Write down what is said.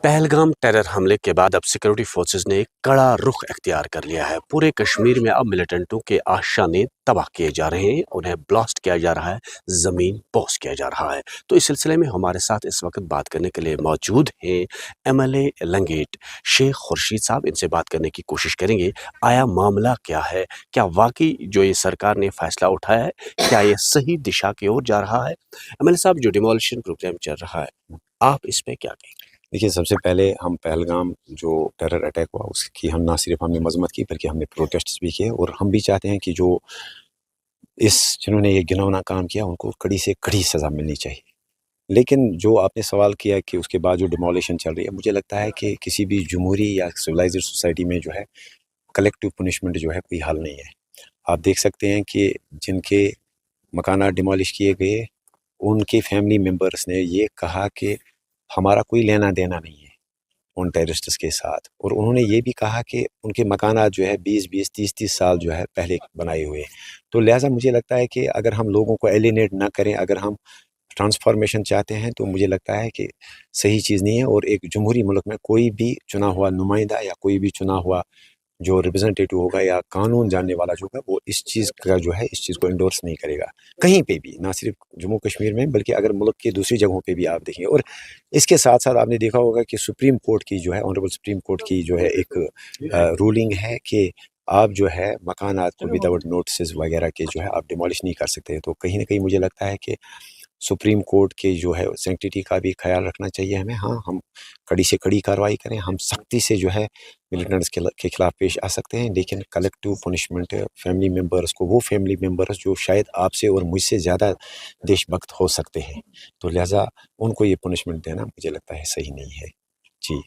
Pahalgam terror حملے کے بعد اب سیکورٹی فورسز نے ایک کڑا رخ اختیار کر لیا ہے۔ پورے کشمیر میں اب ملیٹنٹوں کے آشانے تباہ کیے جا رہے ہیں، انہیں بلاسٹ کیا جا رہا ہے، زمین بوس کیا جا رہا ہے۔ تو اس سلسلے میں ہمارے ساتھ اس وقت بات کرنے کے لیے موجود ہیں MLA لنگیٹ شیخ خورشید صاحب۔ ان سے بات کرنے کی کوشش کریں گے، آیا معاملہ کیا ہے؟ کیا واقعی جو یہ سرکار نے فیصلہ اٹھایا ہے کیا یہ صحیح دشا کی اور جا رہا ہے؟ MLA صاحب، جو ڈیمولیشن پروگرام چل رہا ہے آپ اس پہ کیا کہیں گے؟ دیکھیے، سب سے پہلے ہم پہلگام جو ٹیرر اٹیک ہوا اس کی ہم نہ صرف ہم نے مذمت کی بلکہ ہم نے پروٹیسٹس بھی کیے، اور ہم بھی چاہتے ہیں کہ جنہوں نے یہ گھناؤنا کام کیا ان کو کڑی سے کڑی سزا ملنی چاہیے۔ لیکن جو آپ نے سوال کیا کہ اس کے بعد جو ڈیمولیشن چل رہی ہے، مجھے لگتا ہے کہ کسی بھی جمہوری یا سویلائزڈ سوسائٹی میں جو ہے کلیکٹیو پنشمنٹ جو ہے کوئی حل نہیں ہے۔ آپ دیکھ سکتے ہیں کہ جن کے مکانات ڈیمولش کیے گئے ان کے فیملی ممبرس نے یہ کہا کہ ہمارا کوئی لینا دینا نہیں ہے ان ٹیررسٹس کے ساتھ، اور انہوں نے یہ بھی کہا کہ ان کے مکانات جو ہے 20 30 سال جو ہے پہلے بنائے ہوئے ہیں۔ تو لہٰذا مجھے لگتا ہے کہ اگر ہم لوگوں کو ایلینیٹ نہ کریں، اگر ہم ٹرانسفارمیشن چاہتے ہیں، تو مجھے لگتا ہے کہ صحیح چیز نہیں ہے، اور ایک جمہوری ملک میں کوئی بھی چنا ہوا نمائندہ یا کوئی بھی چنا ہوا جو ریپرزنٹیٹیو ہوگا یا قانون جاننے والا جو ہوگا وہ اس چیز کا جو ہے اس چیز کو انڈورس نہیں کرے گا کہیں پہ بھی، نہ صرف جموں کشمیر میں بلکہ اگر ملک کی دوسری جگہوں پہ بھی آپ دیکھیں گے۔ اور اس کے ساتھ ساتھ آپ نے دیکھا ہوگا کہ سپریم کورٹ کی جو ہے آنریبل سپریم کورٹ کی جو ہے ایک رولنگ ہے کہ آپ جو ہے مکانات کو وداؤٹ نوٹسز وغیرہ کے جو ہے آپ ڈیمولش نہیں کر سکتے۔ تو کہیں نہ کہیں مجھے لگتا ہے کہ سپریم کورٹ کے جو ہے سینکٹیٹی کا بھی خیال رکھنا چاہیے ہمیں۔ ہاں، ہم کڑی سے کڑی کارروائی کریں، ہم سختی سے جو ہے ملیٹنٹس کے خلاف پیش آ سکتے ہیں، لیکن کلیکٹیو پنشمنٹ فیملی ممبرس کو، وہ فیملی ممبرس جو شاید آپ سے اور مجھ سے زیادہ دیش بھکت ہو سکتے ہیں، تو لہٰذا ان کو یہ پنشمنٹ دینا مجھے لگتا ہے صحیح نہیں ہے۔ جی